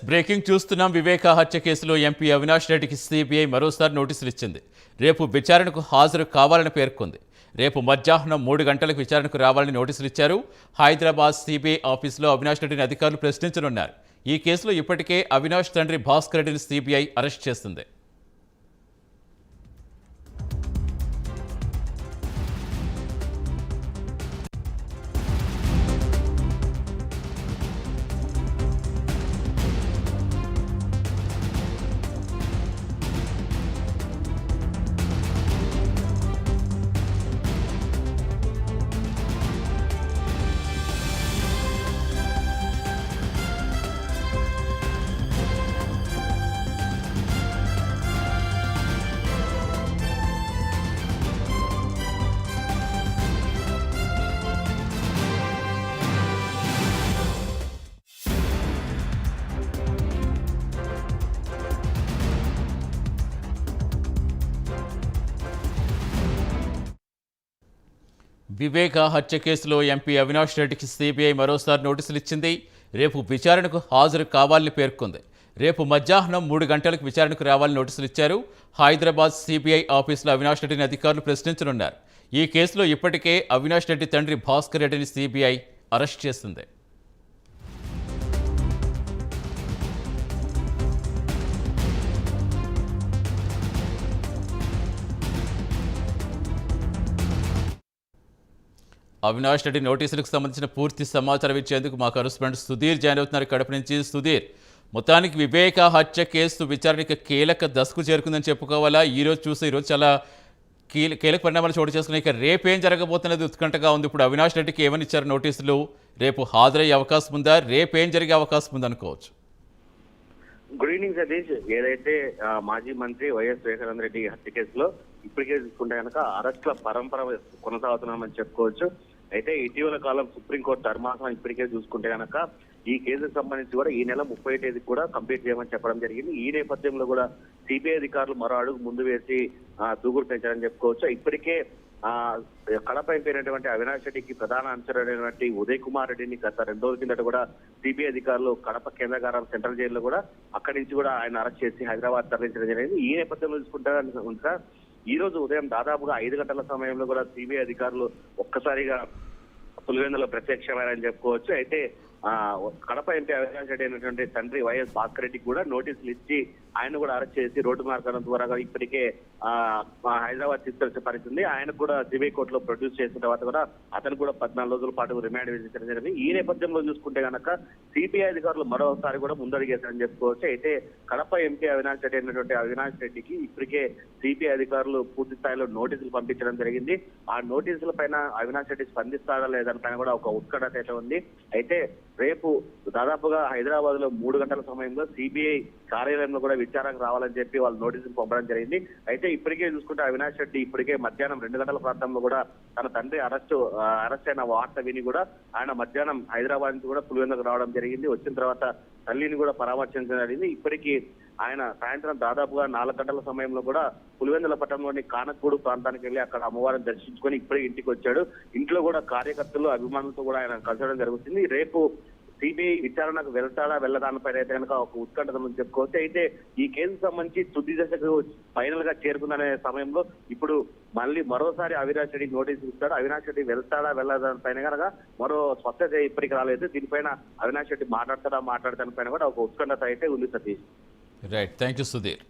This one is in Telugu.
బ్రేకింగ్ చూస్తున్నాం. వివేకా హత్య కేసులో ఎంపీ అవినాష్ రెడ్డికి సిబిఐ మరోసారి నోటీసులు ఇచ్చింది. రేపు విచారణకు హాజరు కావాలని పేర్కొంది. రేపు మధ్యాహ్నం 3 గంటలకు విచారణకు రావాలని నోటీసులు ఇచ్చారు. హైదరాబాద్ సిబిఐ ఆఫీసులో అవినాష్ రెడ్డిని అధికారులు ప్రశ్నించనున్నారు. ఈ కేసులో ఇప్పటికే అవినాష్ తండ్రి భాస్కర్ రెడ్డిని సిబిఐ అరెస్ట్ చేసింది. వివేకా హత్య కేసులో ఎంపీ అవినాష్ రెడ్డికి సిబిఐ మరోసారి నోటీసులు ఇచ్చింది. రేపు విచారణకు హాజరు కావాలని పేర్కొంది. రేపు మధ్యాహ్నం 3 గంటలకు విచారణకు రావాలని నోటీసులు ఇచ్చారు. హైదరాబాద్ సిబిఐ ఆఫీసులో అవినాష్ రెడ్డిని అధికారులు ప్రశ్నించనున్నారు. ఈ కేసులో ఇప్పటికే అవినాష్ రెడ్డి తండ్రి భాస్కర్ రెడ్డిని సిబిఐ అరెస్ట్ చేసింది. అవినాష్ రెడ్డి నోటీసులకు సంబంధించిన పూర్తి సమాచారం ఇచ్చేందుకు మా కరెస్పాండెంట్ సుధీర్ జాయిన్ అవుతున్నారు కడప నుంచి. సుధీర్, మొత్తానికి వివేకా హత్య కేసు విచారణకి కీలక దశకు చేరుకుందని చెప్పుకోవాలా? ఈరోజు చాలా కీలక పరిణామాలు చోటు చేసుకున్నాయి. ఇక రేపేం జరగబోతున్నది ఉత్కంఠగా ఉంది. ఇప్పుడు అవినాష్ రెడ్డికి ఏమని ఇచ్చారు నోటీసులు? రేపు హాజరయ్యే అవకాశం ఉందా? రేపేం జరిగే అవకాశం ఉందనుకోవచ్చు? Good evening Satish. ఏదైతే మాజీ మంత్రి వైఎస్ వివేకానంద రెడ్డి హత్య కేసులో ఇప్పటికే చూసుకుంటే కనుక అరెస్టుల పరంపర కొనసాగుతున్నామని చెప్పుకోవచ్చు. అయితే ఇటీవల కాలం సుప్రీంకోర్టు ధర్మాసనం ఇప్పటికే చూసుకుంటే కనుక ఈ కేసుకు సంబంధించి కూడా ఈ నెల 30 తేదీకి కూడా కంప్లీట్ చేయమని చెప్పడం జరిగింది. ఈ నేపథ్యంలో కూడా సిబిఐ అధికారులు మరో అడుగు ముందు వేసి దూకుడు పెంచారని చెప్పుకోవచ్చు. ఇప్పటికే కడప ఎంపీ అయినటువంటి అవినాష్ రెడ్డికి ప్రధాన అంచరైనటువంటి ఉదయ్ కుమార్ రెడ్డిని గత 2 రోజుల కిందట కూడా సిబిఐ అధికారులు కడప కేంద్రకారం సెంట్రల్ జైల్లో కూడా అక్కడి నుంచి కూడా ఆయన అరెస్ట్ చేసి హైదరాబాద్ తరలించడం జరిగింది. ఈ నేపథ్యంలో చూసుకుంటే ఈ రోజు ఉదయం దాదాపుగా 5 గంటల సమయంలో కూడా సిబిఐ అధికారులు ఒక్కసారిగా పులివెందులో ప్రత్యక్షమైనని చెప్పుకోవచ్చు. అయితే కడప ఎంపీ అవినాష్ రెడ్డి అయినటువంటి తండ్రి వైఎస్ భాస్కర్ రెడ్డికి కూడా నోటీసులు ఇచ్చి ఆయన కూడా అరెస్ట్ చేసి రోడ్డు మార్గం ద్వారా ఇప్పటికే హైదరాబాద్ తీసుకొచ్చే పరిస్థితి. ఆయనకు కూడా సిబిఐ కోర్టులో ప్రొడ్యూస్ చేసిన తర్వాత కూడా అతను కూడా 14 రోజుల పాటు రిమాండ్ విధించడం జరిగింది. ఈ నేపథ్యంలో చూసుకుంటే కనుక సిబిఐ అధికారులు మరోసారి కూడా ముందడిగేశారని చెప్పుకోవచ్చు. అయితే కడప ఎంపీ అవినాష్ రెడ్డి అయినటువంటి అవినాష్ రెడ్డికి ఇప్పటికే సిబిఐ అధికారులు పూర్తి స్థాయిలో నోటీసులు పంపించడం జరిగింది. ఆ నోటీసుల పైన అవినాష్ రెడ్డి స్పందిస్తాడా లేదని పైన కూడా ఒక ఉత్కంఠ అయితే ఉంది. అయితే రేపు దాదాపుగా హైదరాబాద్ లో 3 గంటల సమయంలో సిబిఐ కార్యాలయంలో కూడా విచారణకు రావాలని చెప్పి వాళ్ళు నోటీసులు పంపడం జరిగింది. అయితే ఇప్పటికే చూసుకుంటే అవినాష్ రెడ్డి ఇప్పటికే మధ్యాహ్నం 2 గంటల ప్రాంతంలో కూడా తన తండ్రి అరెస్ట్ అయిన వార్త విని కూడా ఆయన మధ్యాహ్నం హైదరాబాద్ నుంచి కూడా పులివెందుకు రావడం జరిగింది. వచ్చిన తర్వాత తల్లిని కూడా పరామర్శించడం జరిగింది. ఇప్పటికీ ఆయన సాయంత్రం దాదాపుగా 4 గంటల సమయంలో కూడా పులివెందుల పట్టణంలోని కానకూడు ప్రాంతానికి వెళ్లి అక్కడ అమ్మవారిని దర్శించుకొని ఇప్పుడే ఇంటికి వచ్చాడు. ఇంట్లో కూడా కార్యకర్తలు అభిమానులతో కూడా ఆయన కలిసడం జరుగుతుంది. రేపు సిబిఐ విచారణకు వెళ్తాడా వెళ్ళదానిపైన అయితే కనుక ఒక ఉత్కంఠతను చెప్పుకోవచ్చు. అయితే ఈ కేసుకు సంబంధించి తుది దశకు ఫైనల్ గా చేరుకుందనే సమయంలో ఇప్పుడు మరోసారి అవినాష్ రెడ్డి నోటీసులు ఇస్తాడు. అవినాష్ రెడ్డి వెళ్తాడా వెళ్ళదానిపైన కనుక మరో స్పష్టత ఇప్పటికి రాలేదు. దీనిపైన అవినాష్ రెడ్డి మాట్లాడతాడా మాట్లాడదానిపైన కూడా ఒక ఉత్కంఠత అయితే ఉంది Satish. Right, thank you Sudheer.